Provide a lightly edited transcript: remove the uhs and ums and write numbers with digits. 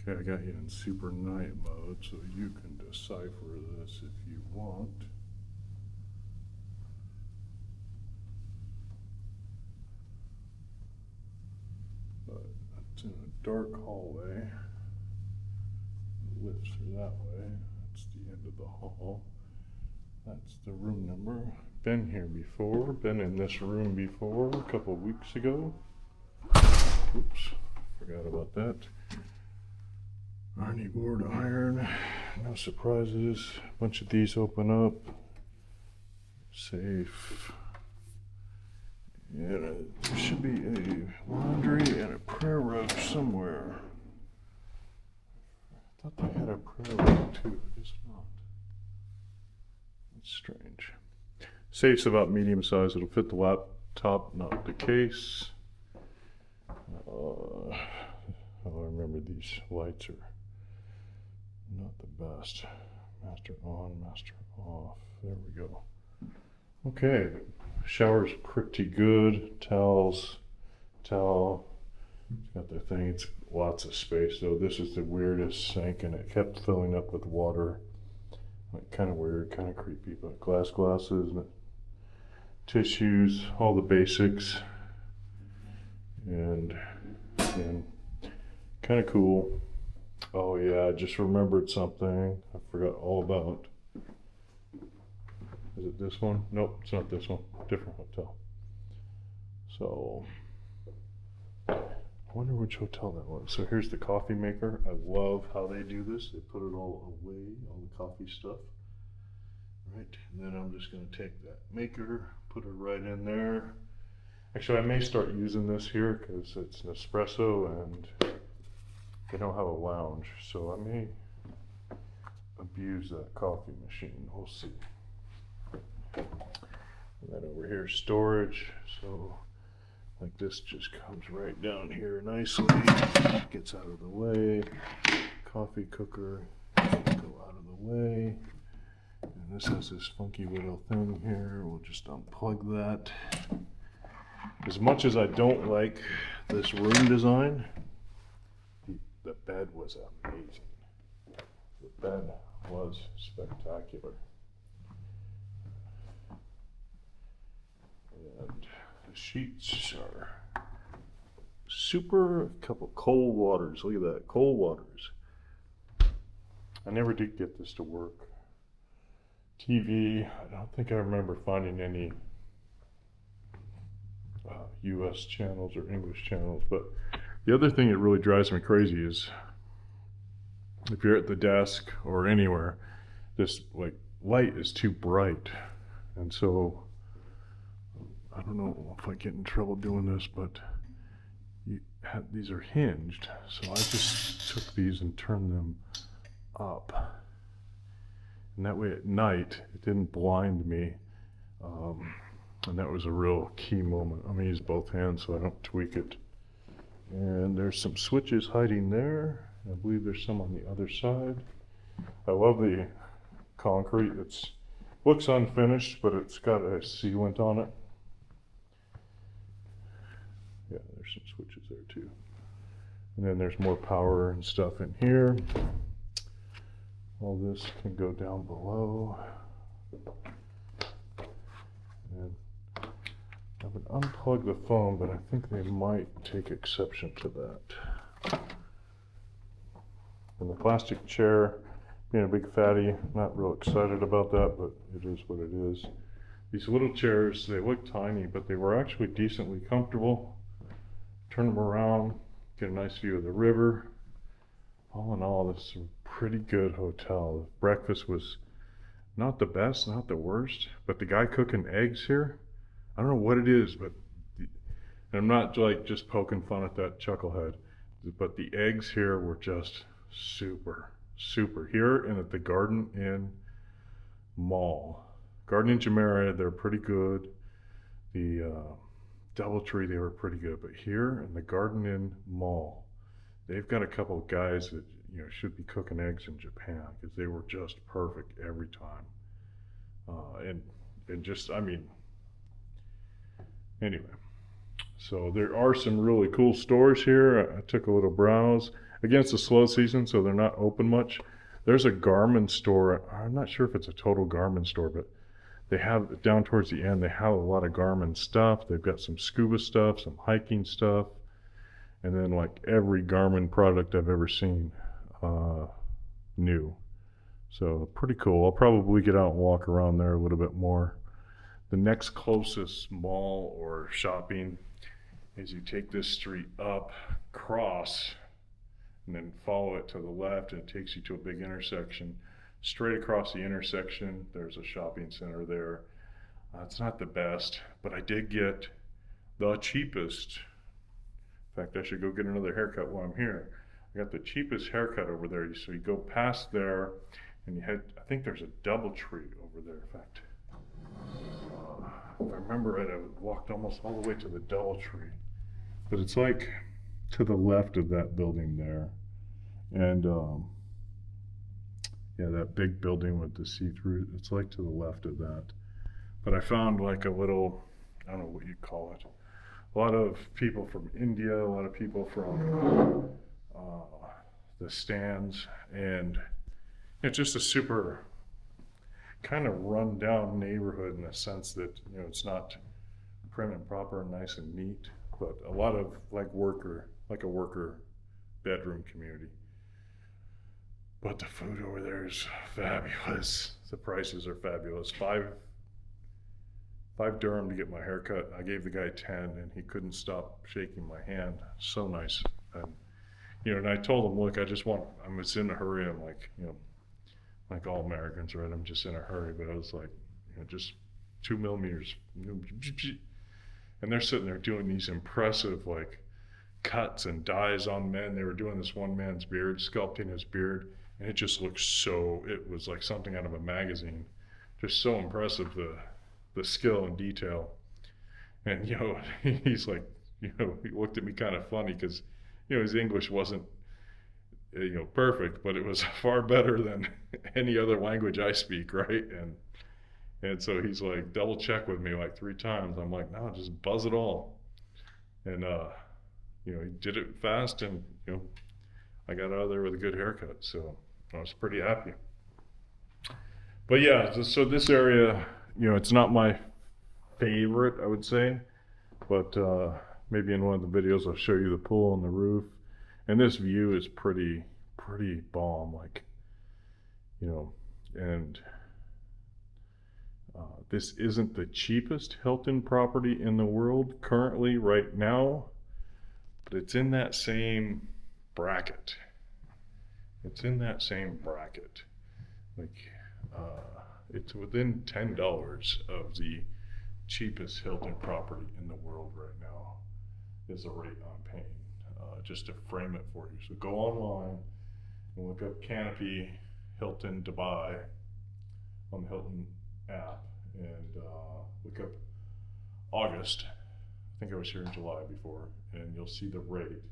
Okay, I got you in super night mode, so you can decipher this if you want. But it's in a dark hallway. Lifts are that way. That's the end of the hall. That's the room number. Been here before. Been in this room before a couple of weeks ago. Oops, forgot about that. Arnie board iron. No surprises. A bunch of these open up. Safe. And there should be a laundry and a prayer rug somewhere. I thought they had a prayer rug too. I guess not. That's strange. Safe's about medium size. It'll fit the laptop, not the case. Oh, I remember these lights are not the best. Master on, master off. There we go. Okay, shower's pretty good. Towel. It's got the thing. It's lots of space though. This is the weirdest sink, and it kept filling up with water. Like kind of weird, kind of creepy. But glasses, tissues, all the basics, and kind of cool. Oh yeah, I just remembered something I forgot all about. Is it this one? Nope, it's not this one. Different hotel. So, I wonder which hotel that was. So here's the coffee maker. I love how they do this. They put it all away, all the coffee stuff. Right, and then I'm just gonna take that maker, put it right in there. Actually, I may start using this here because it's an espresso and they don't have a lounge. So I may abuse that coffee machine. We'll see. And then over here, storage. So like this just comes right down here nicely. Gets out of the way. Coffee cooker, go out of the way. And this has this funky little thing here. We'll just unplug that. As much as I don't like this room design, the bed was amazing. The bed was spectacular. And the sheets are super. A couple cold waters. Look at that, cold waters. I never did get this to work. TV, I don't think I remember finding any US channels or English channels, but the other thing that really drives me crazy is if you're at the desk or anywhere, this like light is too bright, and so I don't know if I get in trouble doing this, but these are hinged, so I just took these and turned them up. And that way at night, it didn't blind me. And that was a real key moment. I'm gonna use both hands so I don't tweak it. And there's some switches hiding there. I believe there's some on the other side. I love the concrete. It looks unfinished, but it's got a sealant on it. Yeah, there's some switches there too. And then there's more power and stuff in here. All this can go down below. And I would unplug the phone, but I think they might take exception to that. And the plastic chair, being a big fatty, not real excited about that, but it is what it is. These little chairs, they look tiny, but they were actually decently comfortable. Turn them around, get a nice view of the river. All in all, this is a pretty good hotel. The breakfast was not the best, not the worst, but the guy cooking eggs here, I don't know what it is, but and I'm not like just poking fun at that chucklehead, but the eggs here were just super, super. Here and at the Garden Inn Mall. Garden Inn Jumeirah, they're pretty good. The Doubletree, they were pretty good, but here in the Garden Inn Mall, they've got a couple of guys that should be cooking eggs in Japan because they were just perfect every time. And just, I mean, anyway. So there are some really cool stores here. I took a little browse. Again, it's a slow season, so they're not open much. There's a Garmin store. I'm not sure if it's a total Garmin store, but they have, down towards the end, they have a lot of Garmin stuff. They've got some scuba stuff, some hiking stuff, and then like every Garmin product I've ever seen, new. So pretty cool. I'll probably get out and walk around there a little bit more. The next closest mall or shopping is you take this street up, cross, and then follow it to the left, and it takes you to a big intersection. Straight across the intersection, there's a shopping center there. It's not the best, but I did get the cheapest. In fact, I should go get another haircut while I'm here. I got the cheapest haircut over there. So you go past there, and you head, I think there's a DoubleTree over there. In fact, if I remember right, I walked almost all the way to the DoubleTree. But it's like to the left of that building there. And yeah, that big building with the see-through, it's like to the left of that. But I found like a little, I don't know what you'd call it. A lot of people from India, a lot of people from the stands, and it's just a super kind of run down neighborhood in the sense that, you know, it's not prim and proper and nice and neat, but a lot of like a worker bedroom community. But the food over there is fabulous. The prices are fabulous. Five dirham to get my haircut. I gave the guy 10, and he couldn't stop shaking my hand. So nice. And you know, and I told him, look, I'm just in a hurry. I'm like, you know, like all Americans, right? I'm just in a hurry. But I was like, you know, just 2 millimeters. And they're sitting there doing these impressive like cuts and dyes on men. They were doing this one man's beard, sculpting his beard, and it just looked so, it was like something out of a magazine. Just so impressive, the skill and detail. And you know, he's like, you know, he looked at me kind of funny because, you know, his English wasn't, you know, perfect, but it was far better than any other language I speak, right? And so he's like, double check with me like 3 times. I'm like, no, just buzz it all. And you know, he did it fast, and you know, I got out of there with a good haircut, so I was pretty happy. But yeah, so this area, you know, it's not my favorite, I would say, but maybe in one of the videos I'll show you the pool and the roof. And this view is pretty bomb, like, you know, and this isn't the cheapest Hilton property in the world currently right now, but it's in that same bracket. It's in that same bracket. Like, it's within $10 of the cheapest Hilton property in the world right now is the rate I'm paying. Just to frame it for you. So go online and look up Canopy Hilton Dubai on the Hilton app, and look up August. I think I was here in July before, and you'll see the rate.